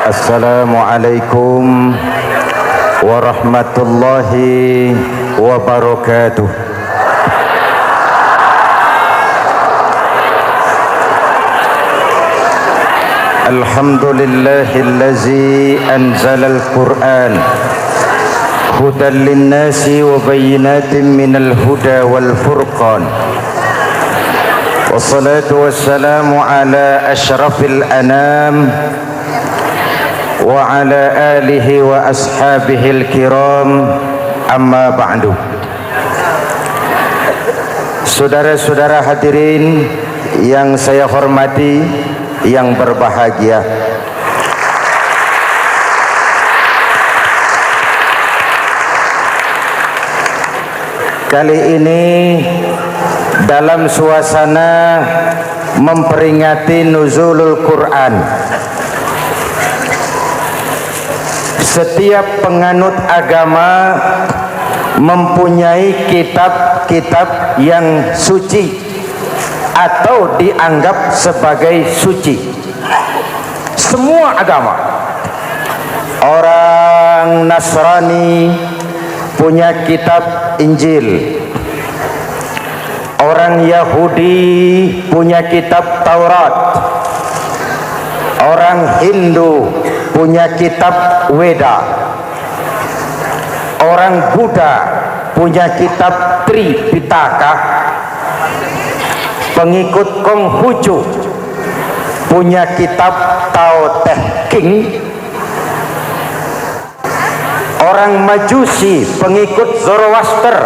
Assalamualaikum warahmatullahi wabarakatuh. Alhamdulillahillazi anzalal Qur'an hudan linnasi wa bayyinatin minal huda wal furqan. Wassalatu wassalamu ala asyrafil anam wa ala alihi wa ashabihil kiram, amma ba'du. Saudara-saudara hadirin yang saya hormati, yang berbahagia, kali ini dalam suasana memperingati nuzulul Quran, setiap penganut agama mempunyai kitab-kitab yang suci atau dianggap sebagai suci. Semua agama. Orang Nasrani punya kitab Injil, orang Yahudi punya kitab Taurat, orang Hindu punya kitab Weda, orang Buddha punya kitab Tripitaka, pengikut Konghucu punya kitab Tao Te Ching, orang Majusi pengikut Zoroaster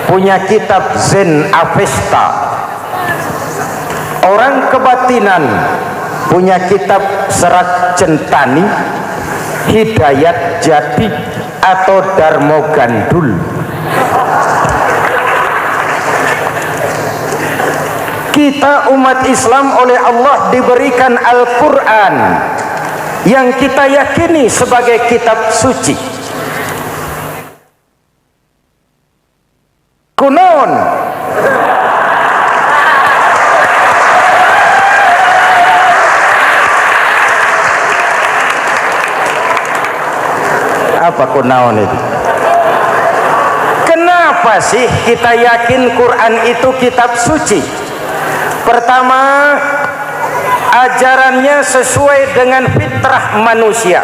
punya kitab Zen Avesta, orang kebatinan punya kitab Serat Centani, Hidayat Jati atau Darmo Gandul. Kita umat Islam oleh Allah diberikan Al-Quran yang kita yakini sebagai kitab suci. Kunon apa kunaon itu? Kenapa sih kita yakin Quran itu kitab suci? Pertama, ajarannya sesuai dengan fitrah manusia.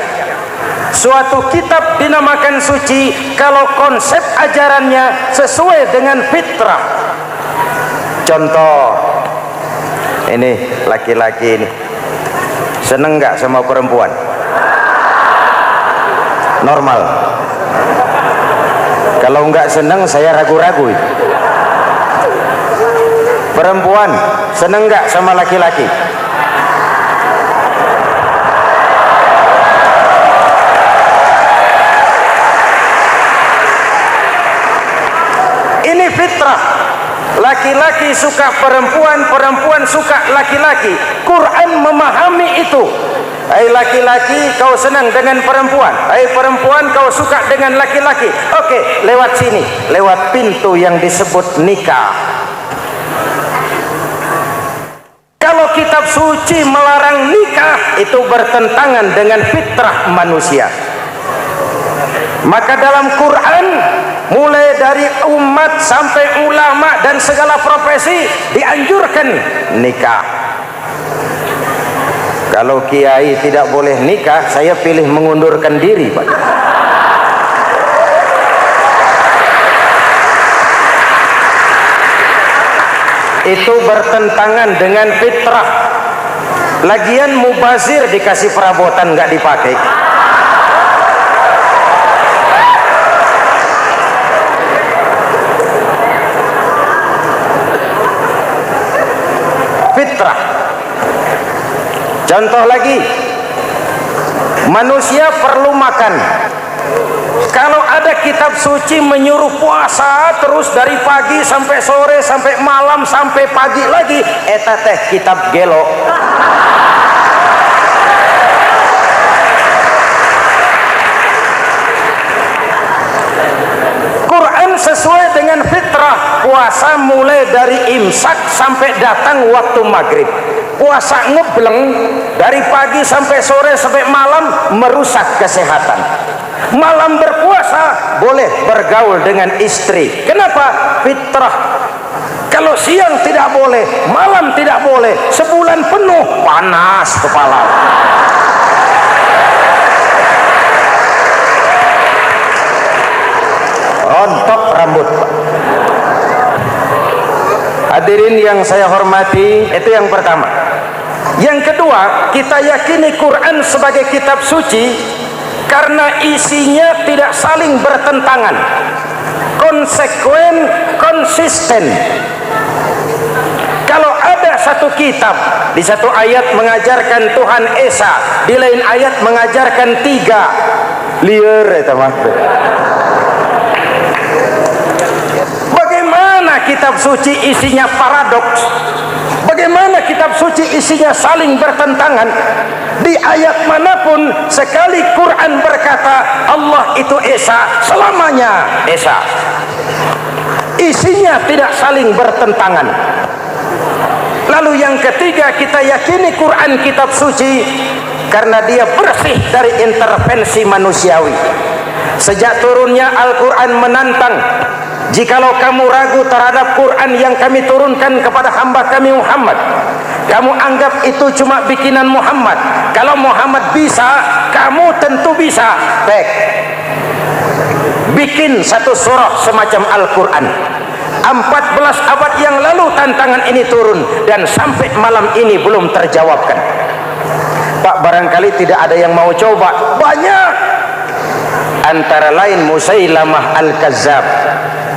Suatu kitab dinamakan suci kalau konsep ajarannya sesuai dengan fitrah. Contoh, ini laki-laki ini seneng nggak sama perempuan? Normal. Kalau nggak seneng saya ragu-ragu. Perempuan seneng nggak sama laki-laki? Ini fitrah. Laki-laki suka perempuan, perempuan suka laki-laki. Quran memahami itu. Hai laki-laki, kau senang dengan perempuan. Hai perempuan, kau suka dengan laki-laki. Oke, lewat sini, lewat pintu yang disebut nikah. Kalau kitab suci melarang nikah, itu bertentangan dengan fitrah manusia. Maka dalam Quran, mulai dari umat sampai ulama dan segala profesi dianjurkan nikah. Kalau kiai tidak boleh nikah, saya pilih mengundurkan diri, Pak. Itu bertentangan dengan fitrah. Lagian mubazir dikasih perabotan nggak dipakai. Fitrah. Contoh lagi, manusia perlu makan. Kalau ada kitab suci menyuruh puasa terus dari pagi sampai sore sampai malam sampai pagi lagi, eta teh kitab gelo. Quran sesuai dengan fitrah, puasa mulai dari imsak sampai datang waktu maghrib. puasa ngebleng dari pagi sampai sore sampai malam merusak kesehatan. Malam berpuasa boleh bergaul dengan istri. Kenapa? Fitrah. Kalau siang tidak boleh, malam tidak boleh, sebulan penuh panas kepala. Rontok rambut. Hadirin yang saya hormati, itu yang pertama. Yang kedua, kita yakini Quran sebagai kitab suci karena isinya tidak saling bertentangan, konsekuen, konsisten. Kalau ada satu kitab, di satu ayat mengajarkan Tuhan Esa, di lain ayat mengajarkan tiga, liar itu mah. Bagaimana kitab suci isinya paradoks? Bagaimana kitab suci isinya saling bertentangan? Di ayat manapun sekali Quran berkata Allah itu Esa, selamanya Esa. Isinya tidak saling bertentangan. Lalu yang ketiga, kita yakini Quran kitab suci karena dia bersih dari intervensi manusiawi. Sejak turunnya Al-Quran menantang, jikalau kamu ragu terhadap Quran yang kami turunkan kepada hamba kami Muhammad, kamu anggap itu cuma bikinan Muhammad. Kalau Muhammad bisa, kamu tentu bisa. Baik, bikin satu surah semacam Al-Quran. 14 abad yang lalu tantangan ini turun dan sampai malam ini belum terjawabkan. Pak, barangkali tidak ada yang mau coba. Banyak. Antara lain Musailamah Al-Kazzab,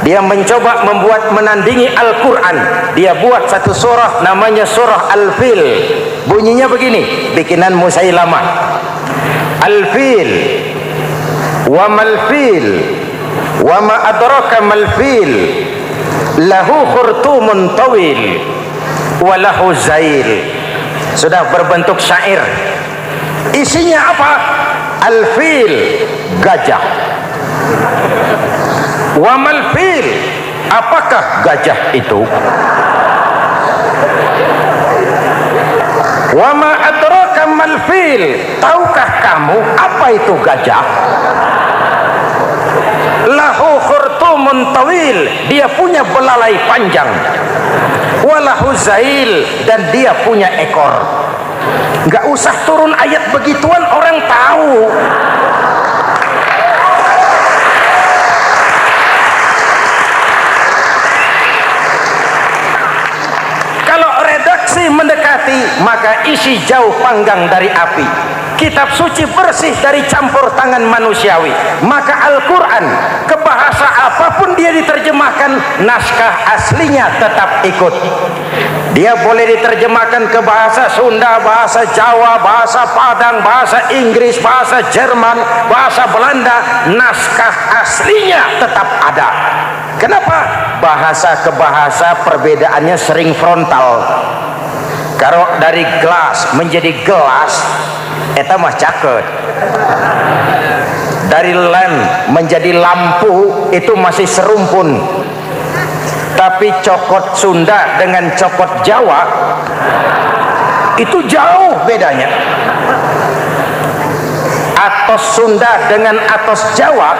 dia mencoba membuat menandingi Al-Quran. Dia buat satu surah namanya surah Al-Fil. Bunyinya begini, bikinan Musailamah. Al-Fil wa mal-fil wa ma adraka mal-fil lahu khurtumun tawil wa lahu zail. Sudah berbentuk syair. Isinya apa? Al-Fil, gajah. Wa mal-fil, apakah gajah itu? Wa ma adraka mal-fil, tahukah kamu apa itu gajah? Lahu khurtumun tawil, dia punya belalai panjang. Wa lahu zail, dan dia punya ekor. Enggak usah turun ayat begituan, orang tahu. Mendekati, maka isi jauh panggang dari api. Kitab suci bersih dari campur tangan manusiawi. Maka Al-Quran, ke bahasa apapun dia diterjemahkan, naskah aslinya tetap ikut. Dia boleh diterjemahkan ke bahasa Sunda, bahasa Jawa, bahasa Padang, bahasa Inggris, bahasa Jerman, bahasa Belanda, naskah aslinya tetap ada. Kenapa? Bahasa ke bahasa perbedaannya sering frontal. Kalau dari gelas menjadi gelas, eta mah caket. Dari lamp menjadi lampu, itu masih serumpun. Tapi cokot Sunda dengan cokot Jawa, itu jauh bedanya. Atos Sunda dengan atos Jawa,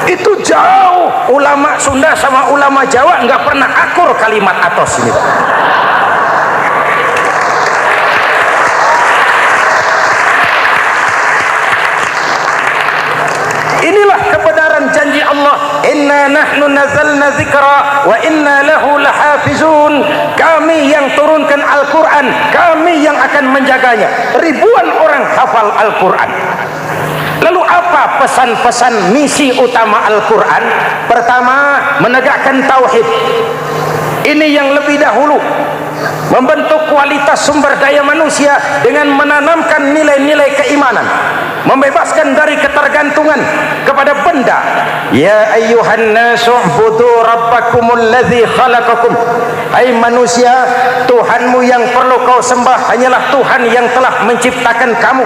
itu jauh. Ulama Sunda sama ulama Jawa nggak pernah akur kalimat atos ini. Inilah kebenaran janji Allah, inna nahnu nazzalna dzikra wa inna lahu lahafizun. Kami yang turunkan Al-Quran, kami yang akan menjaganya. Ribuan orang hafal Al-Quran. Lalu apa pesan-pesan misi utama Al-Quran? Pertama, menegakkan tauhid. Ini yang lebih dahulu, membentuk kualitas sumber daya manusia dengan menanamkan nilai-nilai keimanan, membebaskan dari ketergantungan kepada benda. Ya ayyuhan nasu ubudu rabbakumul ladzi khalaqakum. Hai manusia, Tuhanmu yang perlu kau sembah hanyalah Tuhan yang telah menciptakan kamu.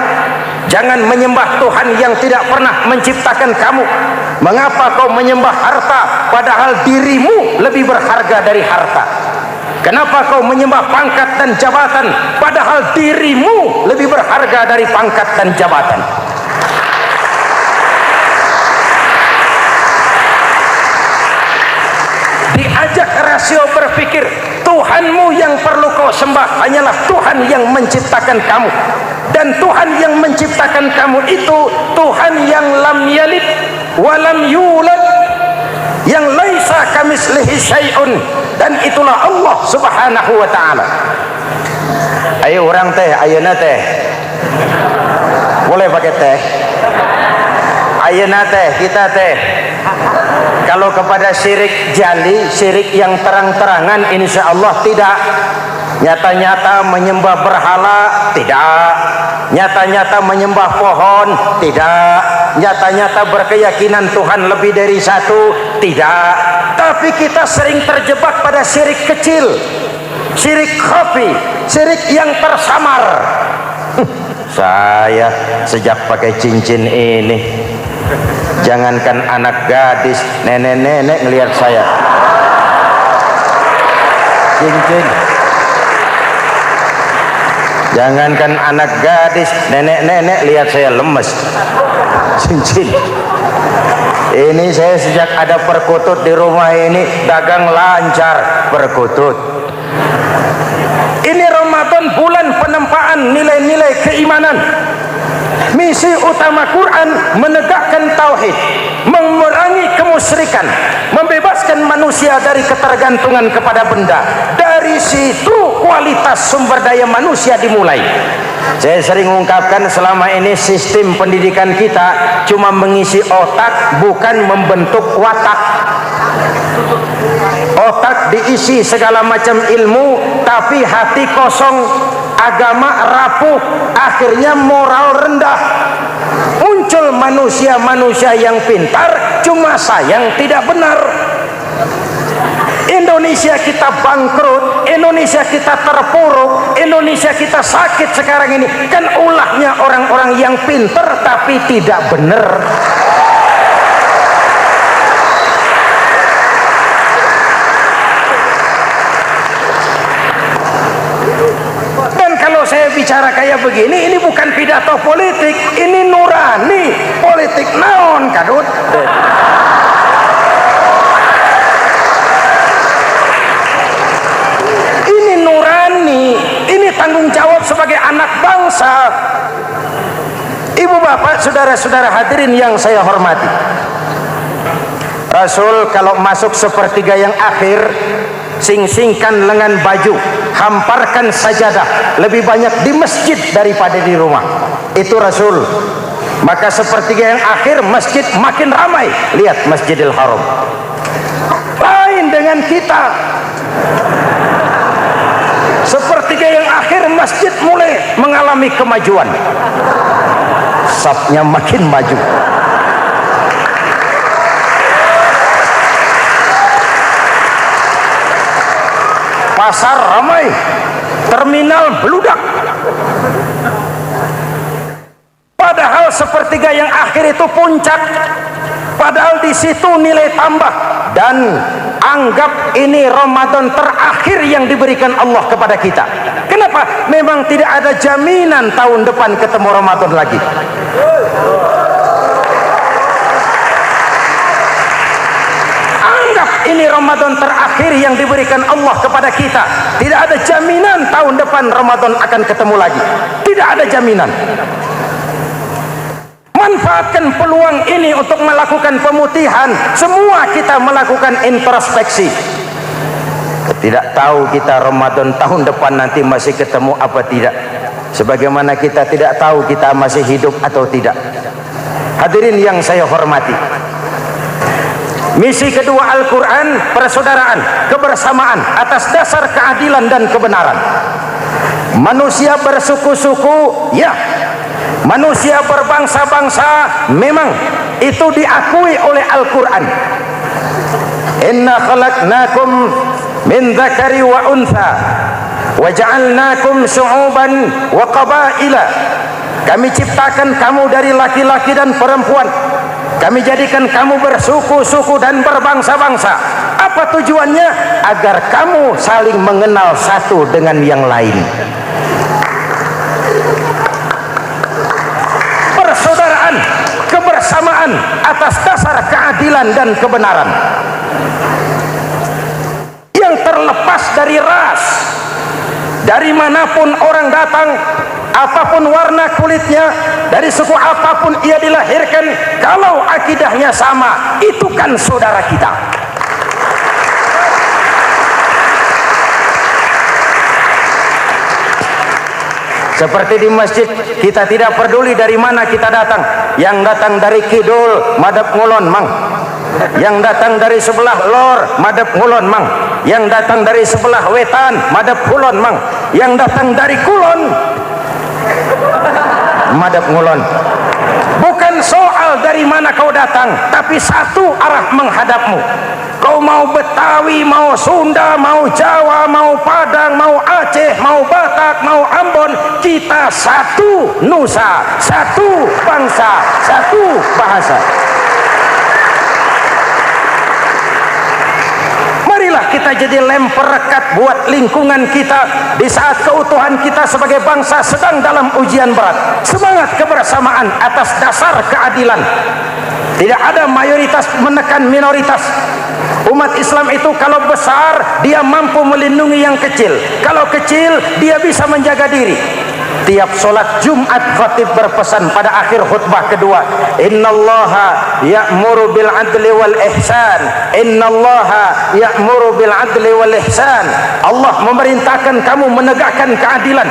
Jangan menyembah Tuhan yang tidak pernah menciptakan kamu. Mengapa kau menyembah harta padahal dirimu lebih berharga dari harta? Kenapa kau menyembah pangkat dan jabatan, padahal dirimu lebih berharga dari pangkat dan jabatan? Diajak rasio berpikir, Tuhanmu yang perlu kau sembah hanyalah Tuhan yang menciptakan kamu. Dan Tuhan yang menciptakan kamu itu Tuhan yang lam yalid walam yulad, yang laisa kamislihi syai'un, dan itulah Allah Subhanahu wa ta'ala. Ayo orang teh, ayeuna teh boleh pakai teh, ayeuna teh kita teh kalau kepada syirik jali, syirik yang terang-terangan, insya Allah tidak. Nyata-nyata menyembah berhala, tidak. Nyata-nyata menyembah pohon, tidak. Nyata-nyata berkeyakinan Tuhan lebih dari satu, tidak. Tapi kita sering terjebak pada syirik kecil, syirik khafi, syirik yang tersamar. Saya sejak pakai cincin ini, jangankan anak gadis, nenek-nenek ngelihat saya cincin. Jangankan anak gadis, nenek-nenek lihat saya lemes cincin. Ini saya sejak ada perkutut di rumah ini dagang lancar perkutut. Ini Ramadan, bulan penempaan nilai-nilai keimanan. Misi utama Quran menegakkan tauhid, memerangi kemusyrikan, membebaskan manusia dari ketergantungan kepada benda. Dari situ kualitas sumber daya manusia dimulai. Saya sering mengungkapkan selama ini sistem pendidikan kita cuma mengisi otak, bukan membentuk watak. Otak diisi segala macam ilmu, tapi hati kosong, agama rapuh, akhirnya moral rendah. Muncul manusia-manusia yang pintar, cuma sayang tidak benar. Indonesia kita bangkrut, Indonesia kita terpuruk, Indonesia kita sakit sekarang ini kan ulahnya orang-orang yang pintar tapi tidak benar. Saya bicara kayak begini, ini bukan pidato politik, ini nurani politik naon kadut. Ini nurani, ini tanggung jawab sebagai anak bangsa. Ibu bapak, saudara-saudara hadirin yang saya hormati, Rasul kalau masuk sepertiga yang akhir, sing-singkan lengan baju, hamparkan sajadah, lebih banyak di masjid daripada di rumah. Itu Rasul. Maka sepertiga yang akhir masjid makin ramai. Lihat Masjidil Haram. Lain dengan kita. Sepertiga yang akhir masjid mulai mengalami kemajuan. Safnya makin maju. Pasar ramai, terminal beludak. Padahal sepertiga yang akhir itu puncak. Padahal di situ nilai tambah. Dan anggap ini Ramadan terakhir yang diberikan Allah kepada kita. Kenapa? Memang tidak ada jaminan tahun depan ketemu Ramadan lagi. Ini Ramadan terakhir yang diberikan Allah kepada kita. Tidak ada jaminan tahun depan Ramadan akan ketemu lagi. Tidak ada jaminan. Manfaatkan peluang ini untuk melakukan pemutihan. Semua kita melakukan introspeksi. Tidak tahu kita Ramadan tahun depan nanti masih ketemu apa tidak. Sebagaimana kita tidak tahu kita masih hidup atau tidak. Hadirin yang saya hormati, misi kedua Al-Quran, persaudaraan, kebersamaan atas dasar keadilan dan kebenaran. Manusia bersuku-suku, ya. Manusia berbangsa-bangsa, memang itu diakui oleh Al-Quran. Inna khalaqnakum min dzakari wa untha wa ja'alnakum syu'uban wa qabaila. Kami ciptakan kamu dari laki-laki dan perempuan. Kami jadikan kamu bersuku-suku dan berbangsa-bangsa. Apa tujuannya? Agar kamu saling mengenal satu dengan yang lain. Persaudaraan, kebersamaan atas dasar keadilan dan kebenaran, yang terlepas dari ras. Dari manapun orang datang, apapun warna kulitnya, dari suku apapun ia dilahirkan, kalau akidahnya sama, itu kan saudara kita. Seperti di masjid, kita tidak peduli dari mana kita datang. Yang datang dari kidul, madhab ngulon mang. Yang datang dari sebelah lor, madhab ngulon mang. Yang datang dari sebelah wetan, madhab kulon mang. Yang datang dari kulon, madhab ngulon. Bukan soal dari mana kau datang, tapi satu arah menghadapmu. Kau mau Betawi, mau Sunda, mau Jawa, mau Padang, mau Aceh, mau Batak, mau Ambon, kita satu nusa, satu bangsa, satu bahasa. Marilah kita jadi lem perekat buat lingkungan kita di saat keutuhan kita sebagai bangsa sedang dalam ujian berat. Semangat kebersamaan atas dasar keadilan. Tidak ada mayoritas menekan minoritas. Umat Islam itu kalau besar, dia mampu melindungi yang kecil. Kalau kecil, dia bisa menjaga diri. Tiap solat Jumat khatib berpesan pada akhir khutbah kedua, innallaha ya'muru bil adli wal ihsan, innallaha ya'muru bil adli wal ihsan. Allah memerintahkan kamu menegakkan keadilan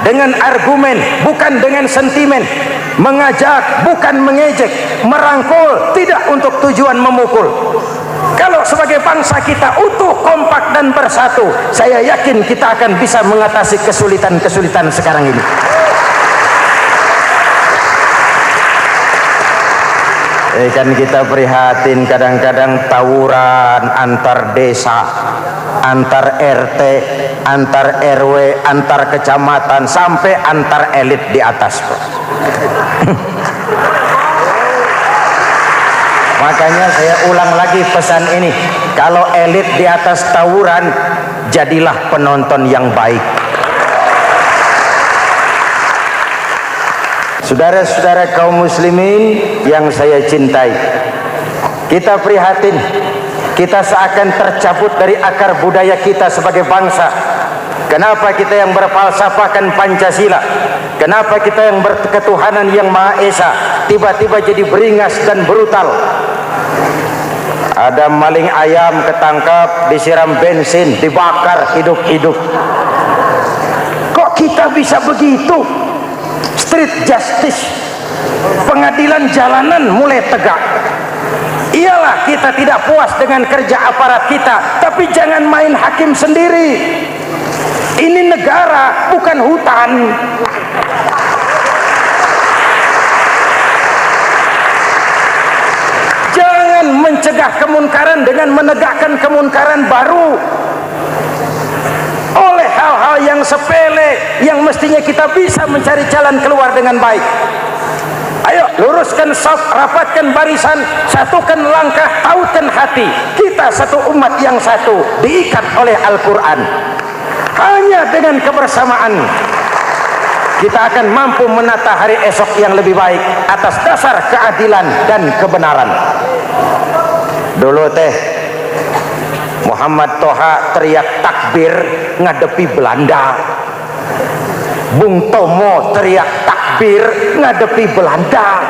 dengan argumen, bukan dengan sentimen. Mengajak, bukan mengejek. Merangkul, tidak untuk tujuan memukul. Kalau sebagai bangsa kita utuh, kompak dan bersatu, saya yakin kita akan bisa mengatasi kesulitan-kesulitan sekarang ini. Kan kita prihatin kadang-kadang tawuran antar desa, antar RT, antar RW, antar kecamatan, sampai antar elit di atas. Makanya saya ulang lagi pesan ini, kalau elit di atas tawuran, jadilah penonton yang baik. Saudara-saudara kaum muslimin yang saya cintai, kita prihatin, kita seakan tercabut dari akar budaya kita sebagai bangsa. Kenapa kita yang berfalsafahkan Pancasila, kenapa kita yang berketuhanan yang Maha Esa tiba-tiba jadi beringas dan brutal? Ada maling ayam ketangkap, disiram bensin, dibakar hidup-hidup. Kok kita bisa begitu? Street justice, pengadilan jalanan mulai tegak. Iyalah kita tidak puas dengan kerja aparat kita, tapi jangan main hakim sendiri. Ini negara, bukan hutan. Jangan mencegah kemunkaran dengan menegakkan kemunkaran baru. Oleh hal-hal yang sepele yang mestinya kita bisa mencari jalan keluar dengan baik. Ayo luruskan saf, rapatkan barisan, satukan langkah, tautkan hati. Kita satu umat yang satu, diikat oleh Al-Quran. Hanya dengan kebersamaan kita akan mampu menata hari esok yang lebih baik atas dasar keadilan dan kebenaran. Dulu Muhammad Toha teriak takbir ngadepi Belanda. Bung Tomo teriak takbir ngadepi Belanda.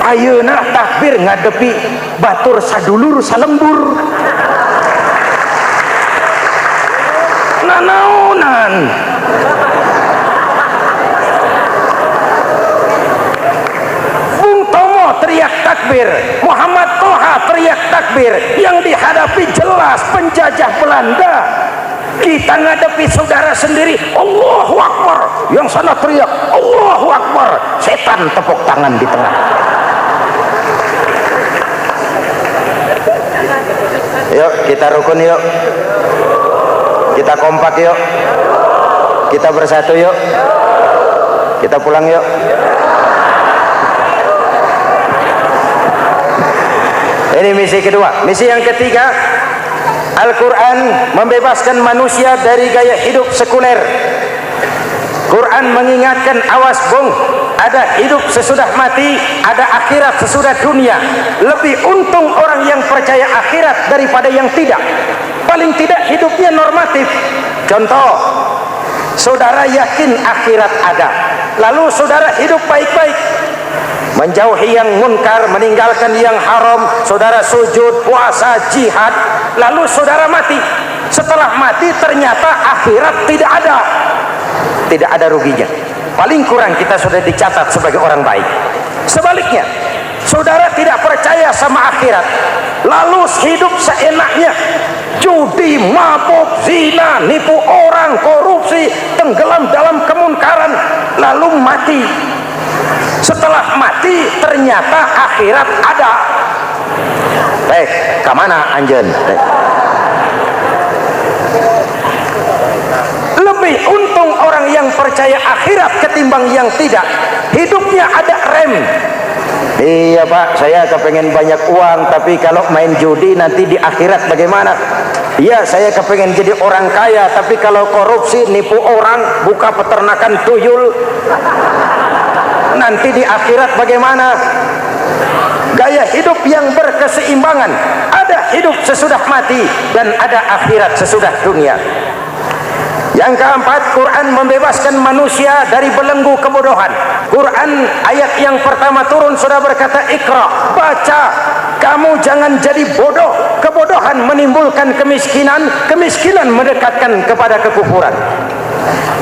Ayeuna takbir ngadepi batur sadulur salembur. Nanaunan. Bung Tomo teriak takbir, Muhammad Toha teriak takbir, yang dihadapi jelas penjajah Belanda. Kita ngadepi saudara sendiri, Allahu Akbar, yang sana teriak Allahu Akbar, setan tepuk tangan di tengah. Yuk kita rukun, yuk kita kompak, yuk kita bersatu, yuk kita pulang, yuk. Ini misi kedua. Misi yang ketiga, Al-Quran membebaskan manusia dari gaya hidup sekuler. Quran mengingatkan, awas bung, ada hidup sesudah mati, ada akhirat sesudah dunia. Lebih untung orang yang percaya akhirat daripada yang tidak. Paling tidak hidupnya normatif. Contoh, saudara yakin akhirat ada, lalu saudara hidup baik-baik, menjauhi yang munkar, meninggalkan yang haram, saudara sujud, puasa, jihad, lalu saudara mati. Setelah mati ternyata akhirat tidak ada. Tidak ada ruginya. Paling kurang kita sudah dicatat sebagai orang baik. Sebaliknya, saudara tidak percaya sama akhirat, lalu hidup seenaknya, judi, mabuk, zina, nipu orang, korupsi, tenggelam dalam kemunkaran, lalu mati. Setelah mati ternyata akhirat ada. Kemana anjen? Lebih untung orang yang percaya akhirat ketimbang yang tidak. Hidupnya ada rem. Iya pak, saya kepengen banyak uang, tapi kalau main judi nanti di akhirat bagaimana? Iya, saya kepengen jadi orang kaya, tapi kalau korupsi, nipu orang, buka peternakan tuyul, nanti di akhirat bagaimana? Gaya hidup yang berkeseimbangan. Ada hidup sesudah mati dan ada akhirat sesudah dunia. Yang keempat, Quran membebaskan manusia dari belenggu kebodohan. Quran ayat yang pertama turun sudah berkata, Iqra, baca, kamu jangan jadi bodoh. Kebodohan menimbulkan kemiskinan, kemiskinan mendekatkan kepada kekufuran.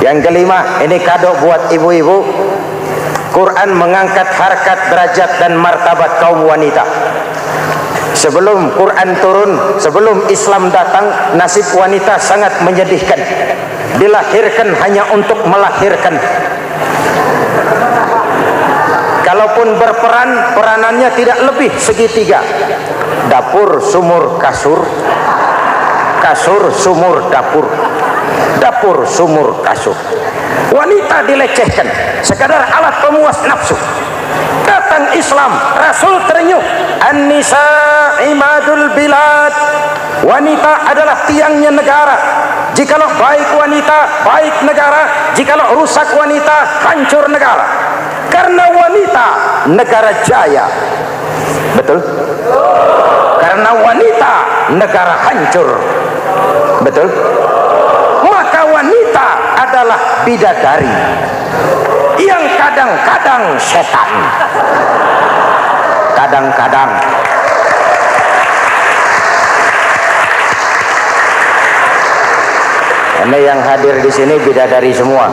Yang kelima, ini kado buat ibu-ibu, Quran mengangkat harkat, derajat dan martabat kaum wanita. Sebelum Quran turun, sebelum Islam datang, nasib wanita sangat menyedihkan. Dilahirkan hanya untuk melahirkan. Kalaupun berperan, peranannya tidak lebih segitiga. Dapur, sumur, kasur. Kasur, sumur, dapur. Dapur, sumur, kasur. Wanita dilecehkan, sekadar alat pemuas nafsu. Datang Islam, Rasul terenyuh, An-nisa imadul bilad. Wanita adalah tiangnya negara. Jikalau baik wanita, baik negara. Jikalau rusak wanita, hancur negara. Karena wanita, negara jaya. Betul? Karena wanita, negara hancur. Betul? Maka wanita adalah bidadari yang kadang-kadang setan. Kadang-kadang. Ini yang hadir di sini bidadari semua.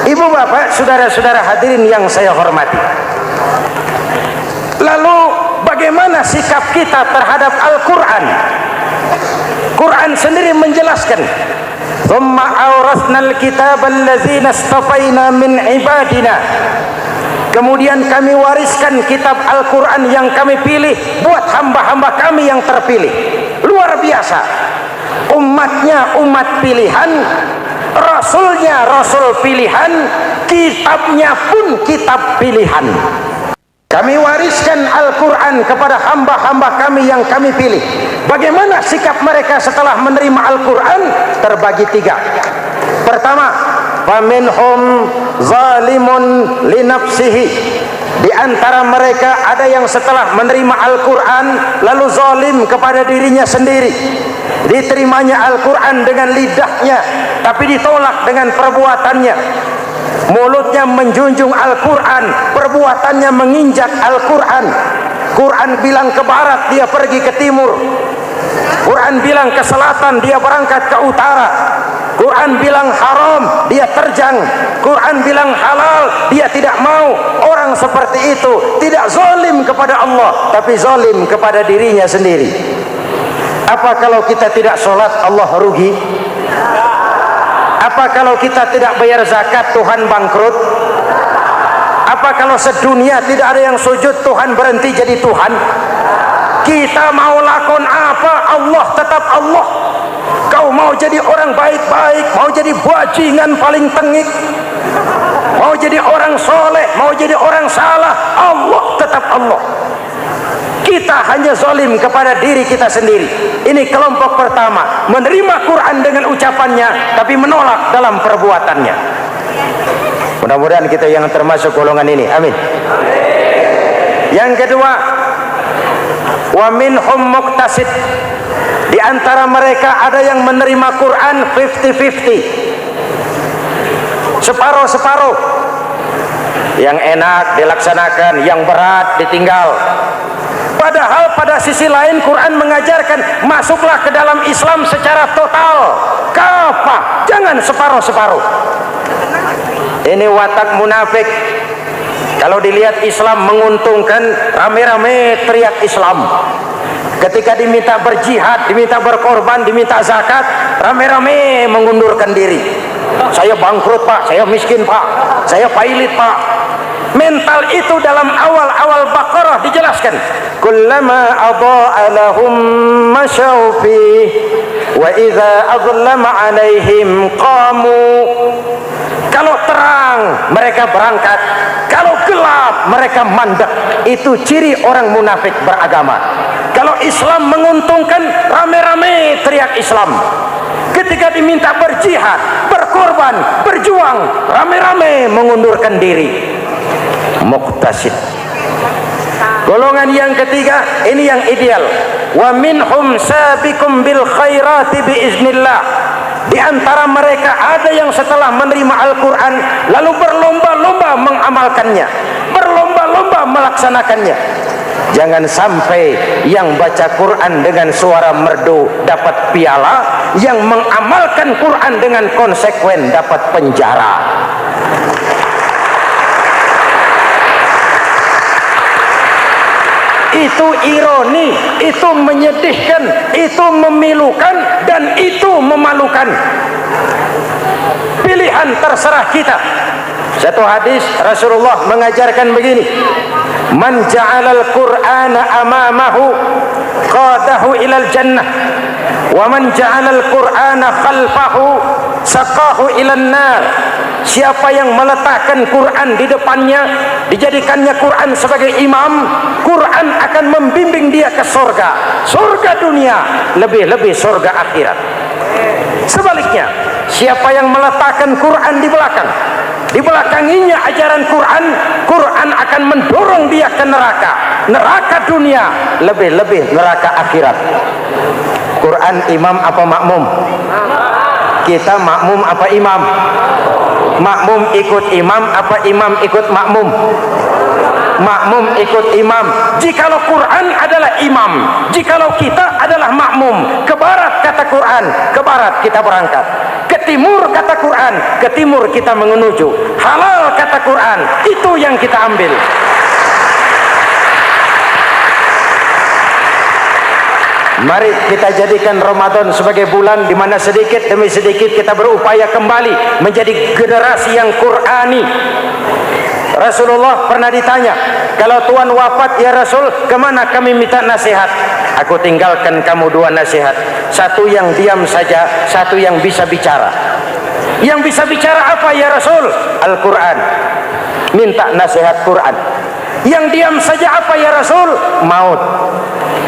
Ibu bapak, saudara-saudara hadirin yang saya hormati. Lalu bagaimana sikap kita terhadap Al-Quran? Quran sendiri menjelaskan, "Tsumma awrasnal kitaba allazina istafaina min ibadina." Kemudian kami wariskan kitab Al-Quran yang kami pilih buat hamba-hamba kami yang terpilih. Luar biasa. Umatnya umat pilihan, Rasulnya Rasul pilihan, kitabnya pun kitab pilihan. Kami wariskan Al-Quran kepada hamba-hamba kami yang kami pilih. Bagaimana sikap mereka setelah menerima Al-Quran? Terbagi tiga. Pertama, faminhum zalimun linafsihi. Di antara mereka ada yang setelah menerima Al-Quran lalu zalim kepada dirinya sendiri. Diterimanya Al-Quran dengan lidahnya, tapi ditolak dengan perbuatannya. Mulutnya menjunjung Al-Quran, perbuatannya menginjak Al-Quran. Quran bilang ke barat, dia pergi ke timur. Quran bilang ke selatan, dia berangkat ke utara. Quran bilang haram, dia terjang. Quran bilang halal, dia tidak mau. Orang seperti itu tidak zalim kepada Allah, tapi zalim kepada dirinya sendiri. Apa kalau kita tidak sholat, Allah rugi? Apa kalau kita tidak bayar zakat, Tuhan bangkrut? Apa kalau sedunia tidak ada yang sujud, Tuhan berhenti jadi Tuhan? Kita mau lakon apa, Allah tetap Allah. Kau mau jadi orang baik-baik, mau jadi bajingan paling tengik, mau jadi orang soleh, mau jadi orang salah, Allah tetap Allah. Kita hanya zalim kepada diri kita sendiri. Ini kelompok pertama, menerima Quran dengan ucapannya tapi menolak dalam perbuatannya. Mudah-mudahan kita yang termasuk golongan ini. Amin. Yang kedua, wa minhum muqtasid. Di antara mereka ada yang menerima Quran 50-50. Separuh-separuh. Yang enak dilaksanakan, yang berat ditinggal. Padahal pada sisi lain Quran mengajarkan masuklah ke dalam Islam secara total, kafah, jangan separuh-separuh. Ini watak munafik. Kalau dilihat Islam menguntungkan, rame-rame teriak Islam. Ketika diminta berjihad, diminta berkorban, diminta zakat, rame-rame mengundurkan diri. Saya bangkrut pak, saya miskin pak, saya pailit pak. Mental itu dalam awal-awal Baqarah dijelaskan. Kullama adha'a lahum masyaw fihi wa idza adlama 'alaihim qamu. Kalau terang mereka berangkat, kalau gelap mereka mandek. Itu ciri orang munafik beragama. Kalau Islam menguntungkan, rame-rame teriak Islam. Ketika diminta berjihad, berkorban, berjuang, rame-rame mengundurkan diri. Muqtasid. Golongan yang ketiga, ini yang ideal. Wa minhum sabiqum bil khairati biiznillah. Di antara mereka ada yang setelah menerima Al-Quran lalu berlomba-lomba mengamalkannya, berlomba-lomba melaksanakannya. Jangan sampai yang baca Quran dengan suara merdu dapat piala, yang mengamalkan Quran dengan konsekuen dapat penjara. Itu ironi, itu menyedihkan, itu memilukan, dan itu memalukan. Pilihan terserah kita. Satu hadis Rasulullah mengajarkan begini: man ja'alal Qur'ana amamahu qadahu ilal jannah, wa man ja'alal Qur'ana khalfahu saqahu ilan nar. Siapa yang meletakkan Quran di depannya, dijadikannya Quran sebagai imam, Quran akan membimbing dia ke surga, surga dunia, lebih-lebih surga akhirat. Sebaliknya, siapa yang meletakkan Quran di belakang, dibelakanginya ajaran Quran, Quran akan mendorong dia ke neraka, neraka dunia, lebih-lebih neraka akhirat. Quran imam apa makmum? Kita makmum apa imam? Makmum ikut imam apa imam ikut makmum? Makmum ikut imam. Jikalau Quran adalah imam, jikalau kita adalah makmum. Ke barat kata Quran, ke barat kita berangkat. Ke timur kata Quran, ke timur kita menuju. Halal kata Quran, itu yang kita ambil. Mari kita jadikan Ramadan sebagai bulan di mana sedikit demi sedikit kita berupaya kembali menjadi generasi yang Qurani. Rasulullah pernah ditanya, kalau Tuhan wafat ya Rasul, kemana kami minta nasihat? Aku tinggalkan kamu dua nasihat, satu yang diam saja, satu yang bisa bicara. Yang bisa bicara apa ya Rasul? Al-Quran. Minta nasihat Quran. Yang diam saja apa ya Rasul? Maut.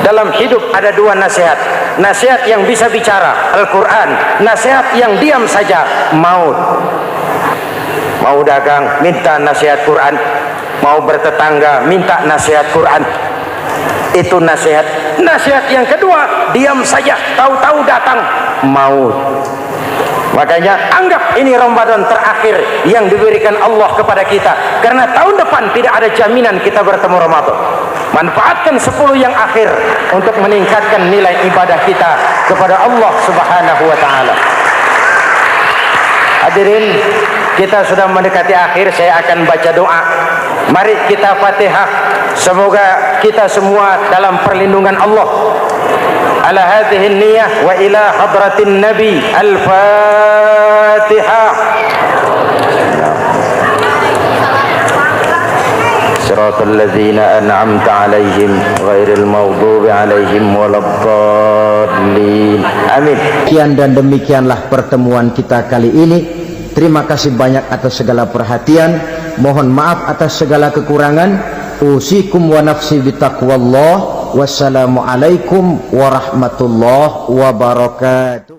Dalam hidup ada dua nasihat. Nasihat yang bisa bicara, Al-Quran. Nasihat yang diam saja, maut. Mau dagang, minta nasihat Quran. Mau bertetangga, minta nasihat Quran. Itu nasihat. Nasihat yang kedua, diam saja, tahu-tahu datang maut. Makanya anggap ini Ramadan terakhir yang diberikan Allah kepada kita, karena tahun depan tidak ada jaminan kita bertemu Ramadan. Manfaatkan 10 yang akhir untuk meningkatkan nilai ibadah kita kepada Allah Subhanahu wa taala. Hadirin, kita sudah mendekati akhir, saya akan baca doa. Mari kita Fatihah. Semoga kita semua dalam perlindungan Allah. Ala hadhihi niyyah wa ila hadratin nabi. Al-Fatihah. Siratal ladzina an'amta 'alaihim ghairil maghdubi 'alaihim waladdallin. Amin. Sekian dan demikianlah pertemuan kita kali ini. Terima kasih banyak atas segala perhatian. Mohon maaf atas segala kekurangan. Usikum wa nafsi bitaqwallah. Wassalamualaikum warahmatullahi wabarakatuh.